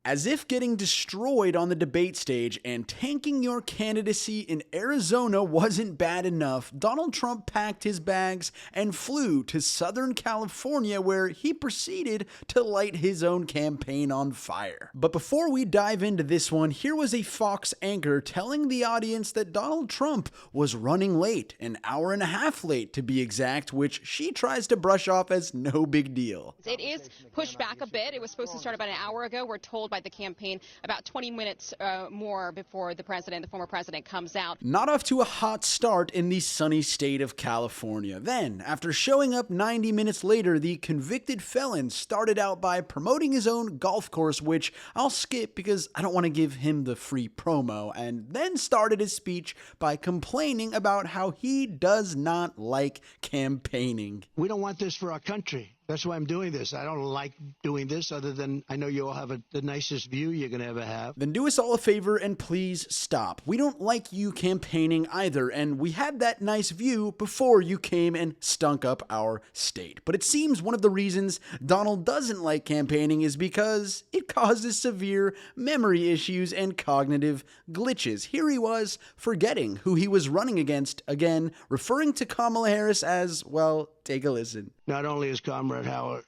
As if getting destroyed on the debate stage and tanking your candidacy in Arizona wasn't bad enough, Donald Trump packed his bags and flew to Southern California, where he proceeded to light his own campaign on fire. But before we dive into this one, here was a Fox anchor telling the audience that Donald Trump was running late, an hour and a half late to be exact, which she tries to brush off as no big deal. It is pushed back a bit. It was supposed to start about an hour ago. We're told by the campaign about 20 minutes more before the former president, comes out. Not off to a hot start in the sunny state of California. Then, after showing up 90 minutes later, the convicted felon started out by promoting his own golf course, which I'll skip because I don't want to give him the free promo, and then started his speech by complaining about how he does not like campaigning. We don't want this for our country. That's why I'm doing this. I don't like doing this other than I know you all have the nicest view you're going to ever have. Then do us all a favor and please stop. We don't like you campaigning either, and we had that nice view before you came and stunk up our state. But it seems one of the reasons Donald doesn't like campaigning is because it causes severe memory issues and cognitive glitches. Here he was forgetting who he was running against, again, referring to Kamala Harris as, well, take a listen. Not only is Comrade Howard,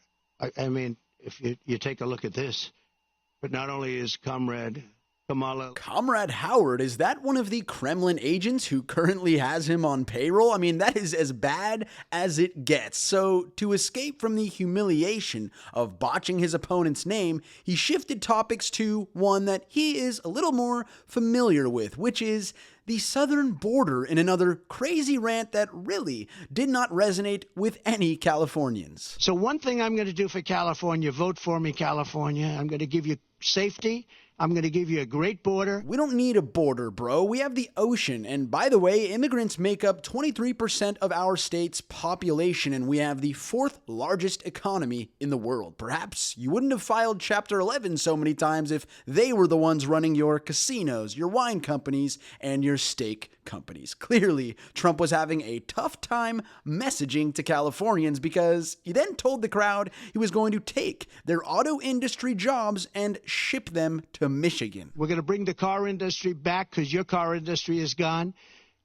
I mean, if you take a look at this, but not only is Comrade Howard, is that one of the Kremlin agents who currently has him on payroll? I mean, that is as bad as it gets. So, to escape from the humiliation of botching his opponent's name, he shifted topics to one that he is a little more familiar with, which is the southern border, in another crazy rant that really did not resonate with any Californians. So one thing I'm going to do for California, vote for me, California. I'm going to give you safety. I'm going to give you a great border. We don't need a border, bro. We have the ocean. And by the way, immigrants make up 23% of our state's population, and we have the fourth largest economy in the world. Perhaps you wouldn't have filed Chapter 11 so many times if they were the ones running your casinos, your wine companies, and your steak companies. Clearly, Trump was having a tough time messaging to Californians because he then told the crowd he was going to take their auto industry jobs and ship them to Michigan. We're going to bring the car industry back because your car industry is gone.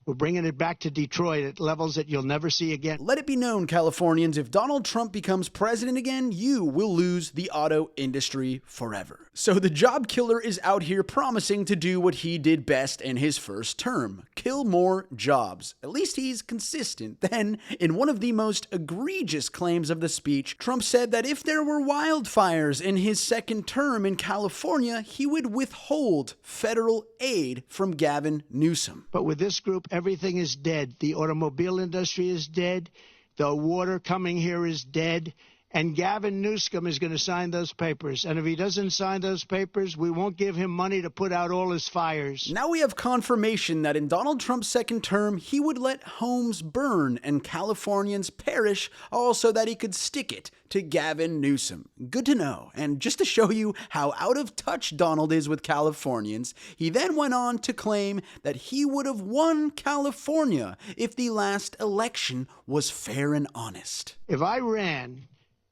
We're bringing it back to Detroit at levels that you'll never see again. Let it be known, Californians, if Donald Trump becomes president again, you will lose the auto industry forever. So the job killer is out here promising to do what he did best in his first term: kill more jobs. At least he's consistent. Then, in one of the most egregious claims of the speech, Trump said that if there were wildfires in his second term in California, he would withhold federal aid from Gavin Newsom. But with this group, everything is dead. The automobile industry is dead. The water coming here is dead. And Gavin Newsom is going to sign those papers. And if he doesn't sign those papers, we won't give him money to put out all his fires. Now we have confirmation that in Donald Trump's second term, he would let homes burn and Californians perish, all so that he could stick it to Gavin Newsom. Good to know. And just to show you how out of touch Donald is with Californians, he then went on to claim that he would have won California if the last election was fair and honest. If I ran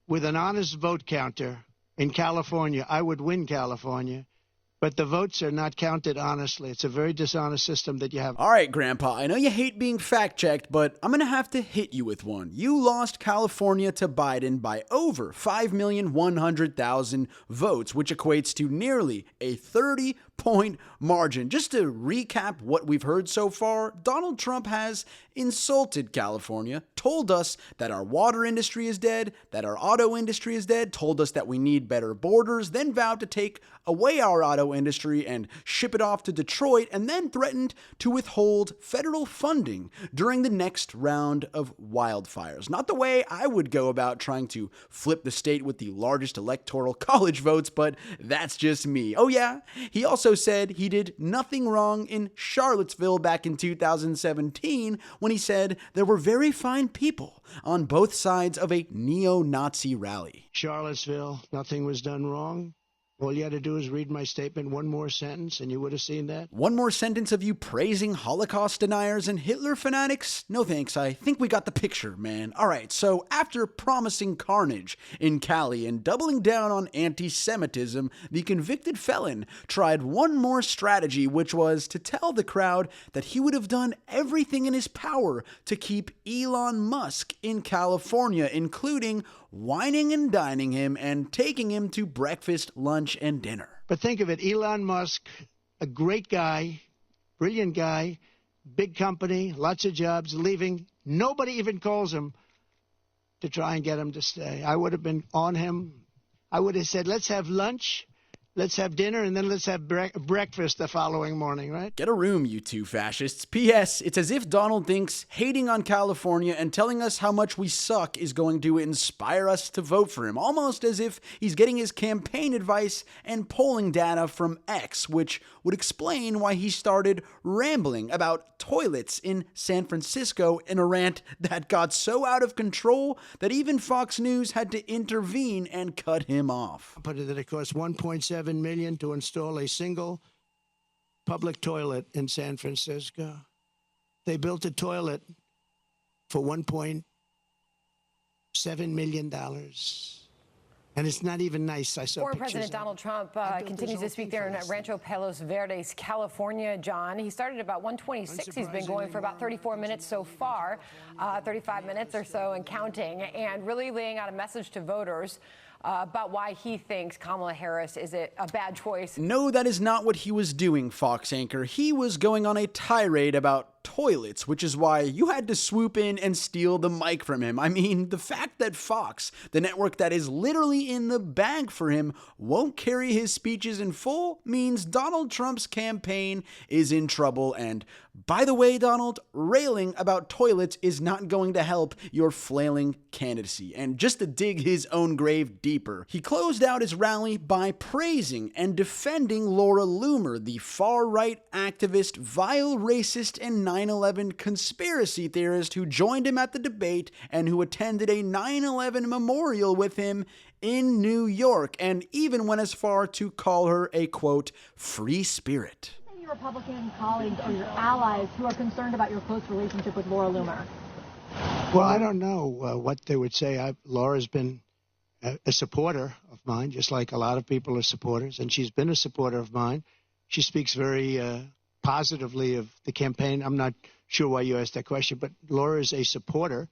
with an honest vote counter in California, I would win California. But the votes are not counted honestly. It's a very dishonest system that you have. All right, Grandpa, I know you hate being fact-checked, but I'm going to have to hit you with one. You lost California to Biden by over 5,100,000 votes, which equates to nearly a 30-point margin. Just to recap what we've heard so far, Donald Trump has insulted California, told us that our water industry is dead, that our auto industry is dead, told us that we need better borders, then vowed to take away our auto industry and ship it off to Detroit, and then threatened to withhold federal funding during the next round of wildfires. Not the way I would go about trying to flip the state with the largest electoral college votes, but that's just me. Oh yeah, he also said he did nothing wrong in Charlottesville back in 2017 when he said there were very fine people on both sides of a neo-Nazi rally. Charlottesville, nothing was done wrong. All you had to do is read my statement, one more sentence, and you would have seen that. One more sentence of you praising Holocaust deniers and Hitler fanatics? No thanks, I think we got the picture, man. Alright, so after promising carnage in Cali and doubling down on anti-Semitism, the convicted felon tried one more strategy, which was to tell the crowd that he would have done everything in his power to keep Elon Musk in California, including wining and dining him and taking him to breakfast, lunch, and dinner. But think of it, Elon Musk, a great guy, brilliant guy, big company, lots of jobs, leaving. Nobody even calls him to try and get him to stay. I would have been on him. I would have said, let's have lunch, let's have dinner, and then let's have breakfast the following morning, right? Get a room, you two fascists. P.S. It's as if Donald thinks hating on California and telling us how much we suck is going to inspire us to vote for him. Almost as if he's getting his campaign advice and polling data from X, which would explain why he started rambling about toilets in San Francisco in a rant that got so out of control that even Fox News had to intervene and cut him off. But it cost $1.7 million to install a single public toilet in San Francisco. They built a toilet for $1.7 million. And it's not even nice. I saw Former pictures. President Donald Trump continues to speak there in Rancho Palos Verdes, California, John. He started about 1:26. He's been going for about 34 minutes so far, 35 minutes or so and counting, and really laying out a message to voters about why he thinks Kamala Harris is a bad choice. No, that is not what he was doing, Fox anchor. He was going on a tirade about toilets, which is why you had to swoop in and steal the mic from him. I mean, the fact that Fox, the network that is literally in the bag for him, won't carry his speeches in full means Donald Trump's campaign is in trouble. And by the way, Donald, railing about toilets is not going to help your flailing candidacy. And just to dig his own grave deeper, he closed out his rally by praising and defending Laura Loomer, the far-right activist, vile racist, and 9/11 conspiracy theorist who joined him at the debate and who attended a 9/11 memorial with him in New York, and even went as far to call her a, quote, free spirit. Your Republican colleagues or your allies who are concerned about your close relationship with Laura Loomer? Well, I don't know what they would say. Laura's been a supporter of mine, just like a lot of people are supporters, and she's been a supporter of mine. She speaks very positively of the campaign. I'm not sure why you asked that question, but Laura is a supporter.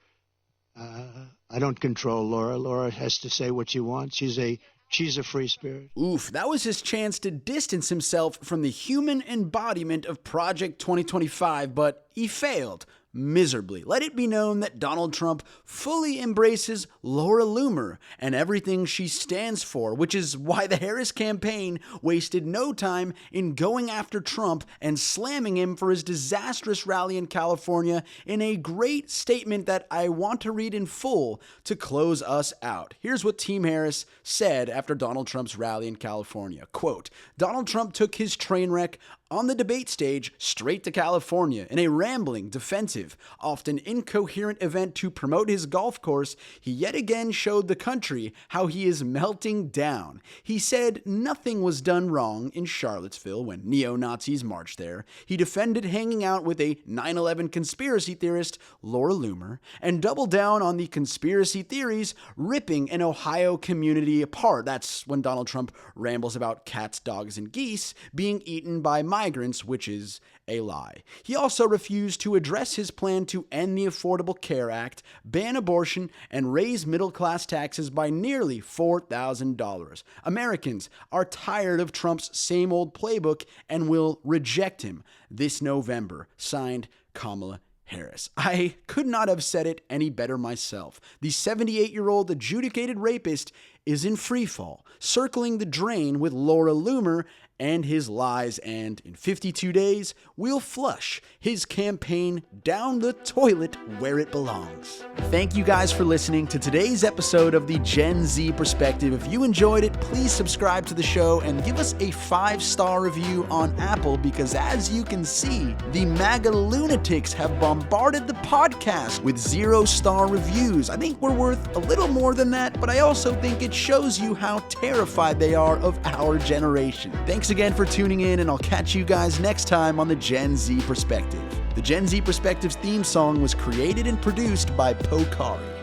I don't control Laura. Laura has to say what she wants. She's a free spirit. Oof, that was his chance to distance himself from the human embodiment of Project 2025, but he failed miserably. Let it be known that Donald Trump fully embraces Laura Loomer and everything she stands for, which is why the Harris campaign wasted no time in going after Trump and slamming him for his disastrous rally in California in a great statement that I want to read in full to close us out. Here's what Team Harris said after Donald Trump's rally in California. Quote, Donald Trump took his train wreck on the debate stage straight to California in a rambling, defensive, often incoherent event to promote his golf course. He yet again showed the country how he is melting down. He said nothing was done wrong in Charlottesville when neo-Nazis marched there. He defended hanging out with a 9/11 conspiracy theorist, Laura Loomer, and doubled down on the conspiracy theories ripping an Ohio community apart. That's when Donald Trump rambles about cats, dogs, and geese being eaten by migrants, which is a lie. He also refused to address his plan to end the Affordable Care Act, ban abortion, and raise middle-class taxes by nearly $4,000. Americans are tired of Trump's same old playbook and will reject him this November. Signed, Kamala Harris. I could not have said it any better myself. The 78-year-old adjudicated rapist is in freefall, circling the drain with Laura Loomer and his lies, and in 52 days, we'll flush his campaign down the toilet where it belongs. Thank you guys for listening to today's episode of the Gen Z Perspective. If you enjoyed it, please subscribe to the show and give us a 5-star review on Apple, because as you can see, the MAGA lunatics have bombarded the podcast with 0-star reviews. I think we're worth a little more than that, but I also think it it shows you how terrified they are of our generation. Thanks again for tuning in, and I'll catch you guys next time on the Gen Z Perspective. The Gen Z Perspectives theme song was created and produced by Pokari.